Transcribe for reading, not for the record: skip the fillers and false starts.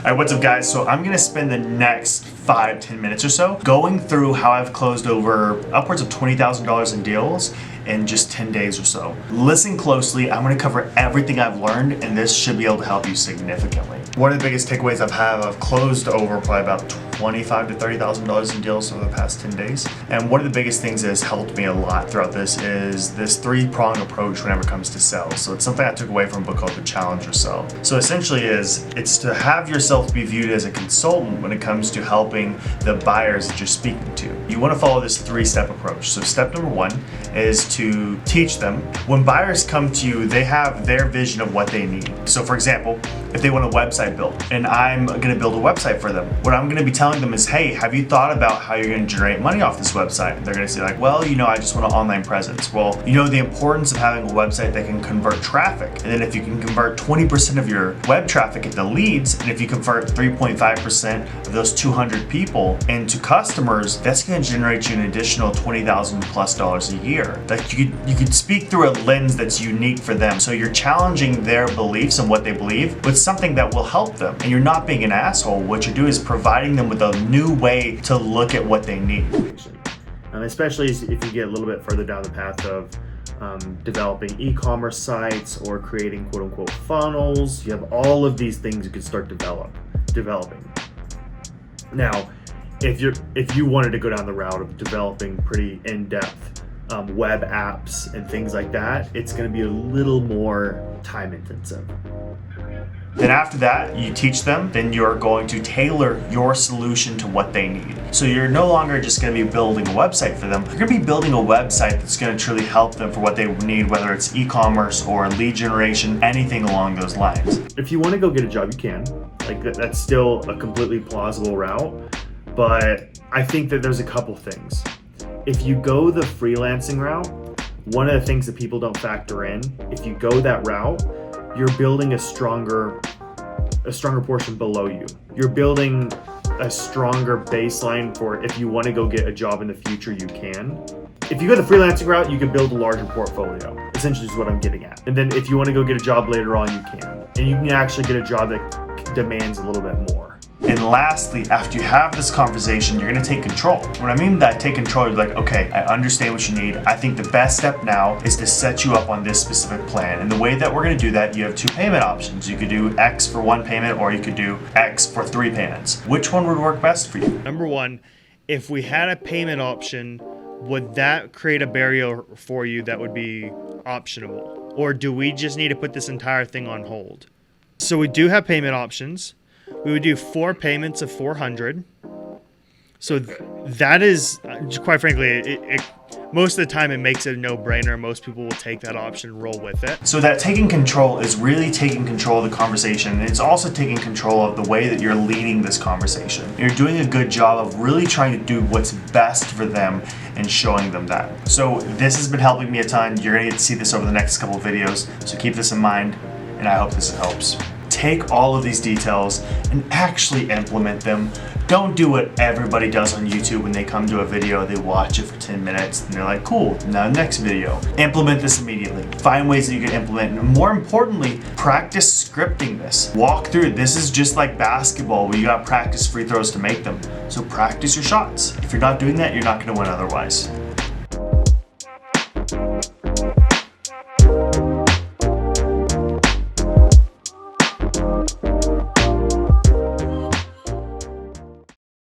Alright, what's up guys? So I'm gonna spend the next 5-10 minutes or so going through how I've closed over upwards of $20,000 in deals in just 10 days or so. Listen closely, I'm gonna cover everything I've learned and this should be able to help you significantly. One of the biggest takeaways I've closed over probably about $25,000 to $30,000 in deals over the past 10 days. And one of the biggest things that has helped me a lot throughout this is this three-pronged approach whenever it comes to sales. So it's something I took away from a book called The Challenger Sell. So essentially it's to have yourself be viewed as a consultant when it comes to helping the buyers that you're speaking to. You want to follow this three-step approach. So step number one is to teach them. When buyers come to you, they have their vision of what they need. So for example, if they want a website built and I'm gonna build a website for them, what I'm gonna be telling them is, hey, have you thought about how you're gonna generate money off this website? And they're gonna say like, well, I just want an online presence. Well, the importance of having a website that can convert traffic. And then if you can convert 20% of your web traffic into leads, and if you convert 3.5% of those 200 people into customers, that's gonna generate you an additional $20,000 plus a year. Like you could speak through a lens that's unique for them. So you're challenging their beliefs and what they believe with something that will help them. And you're not being an asshole. What you do is providing them with a new way to look at what they need. Especially if you get a little bit further down the path of developing e-commerce sites or creating quote-unquote funnels. You have all of these things you could start developing. Now, if you wanted to go down the route of developing pretty in-depth web apps and things like that, it's going to be a little more time intensive. Then after that, you teach them, then you're going to tailor your solution to what they need. So you're no longer just gonna be building a website for them, you're gonna be building a website that's gonna truly help them for what they need, whether it's e-commerce or lead generation, anything along those lines. If you wanna go get a job, you can. Like that's still a completely plausible route, but I think that there's a couple things. If you go the freelancing route, one of the things that people don't factor in, if you go that route, you're building a stronger portion below you. You're building a stronger baseline for if you want to go get a job in the future, you can. If you go the freelancing route, you can build a larger portfolio, essentially is what I'm getting at. And then if you want to go get a job later on, you can. And you can actually get a job that demands a little bit more. And lastly, after you have this conversation, you're gonna take control. What I mean by take control is like, okay, I understand what you need. I think the best step now is to set you up on this specific plan. And the way that we're gonna do that, you have two payment options. You could do X for one payment or you could do X for 3 payments. Which one would work best for you? Number one, if we had a payment option, would that create a barrier for you that would be optional? Or do we just need to put this entire thing on hold? So we do have payment options. We would do 4 payments of $400. So that is, quite frankly, most of the time it makes it a no-brainer. Most people will take that option and roll with it. So that taking control is really taking control of the conversation. And it's also taking control of the way that you're leading this conversation. You're doing a good job of really trying to do what's best for them and showing them that. So this has been helping me a ton. You're gonna get to see this over the next couple of videos. So keep this in mind, and I hope this helps. Take all of these details and actually implement them. Don't do what everybody does on YouTube when they come to a video, they watch it for 10 minutes and they're like, cool, now next video. Implement this immediately. Find ways that you can implement, and more importantly, practice scripting this. Walk through it. This is just like basketball where you gotta practice free throws to make them. So practice your shots. If you're not doing that, you're not gonna win otherwise.